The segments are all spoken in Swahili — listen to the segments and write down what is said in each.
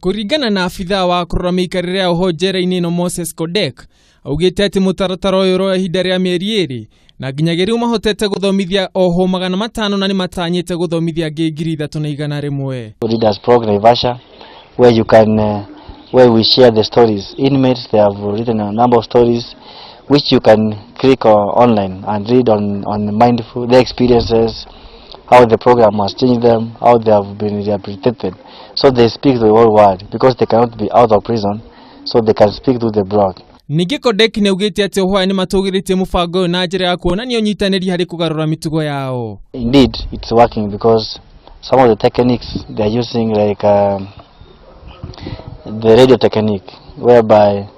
Kuringana na afitha wa kurora miikarire ya uhojera-ini no Moses Kodek, augite ati mutaratara uyu ro ihinda ria mieri iri na nginya riu mahotete guthomithia oho 500 na ni matanyite guthomithia ngi 3,100. Leaders program Ivasha, where you can where we share the stories. Inmates, they have written a number of stories which you can click online and read on mindful their experiences, how the program has changed them, how they have been rehabilitated. So they speak to the whole world because they cannot be out of prison, so they can speak to the broad. Ningi Kodek ni ugite ati ohwa ni matugiritie mubango na njira ya kuonania unyitaniri hari kugarura mitugo yao. Indeed, it's working because some of the techniques they are using, like the radio technique, whereby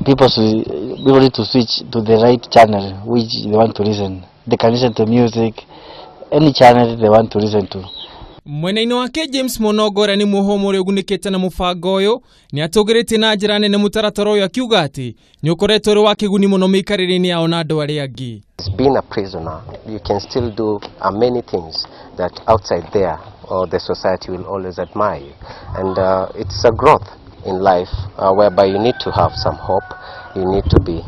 people need to switch to the right channel which they want to listen. They can listen to music, any channel they want to listen to. Mwena-ini wake James Monogora ni muhomore ugunikete na mubango uyu ni atugirite na njira nene mutaratara uyu akiuga ati ni ukoretwo ri wa kiguni muno miikarire-ini yao na andu aria angi. Being a prisoner, you can still do many things that outside there or the society will always admire you, and it's a growth in life whereby you need to have some hope, you need to be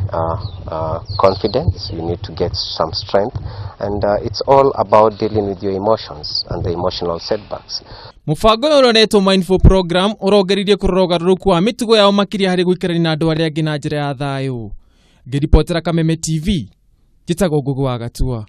confident, you need to get some strength, and it's all about dealing with your emotions and the emotional setbacks. Mubango uyu uroretwo Mindful Program urongeririe kurora ugaruruku wa mitugo yao makiria hari guikarania na andu aria angi na njira ya thayu. Ngiripotera Kameme TV, njitagwo Ngugi wa Gatua.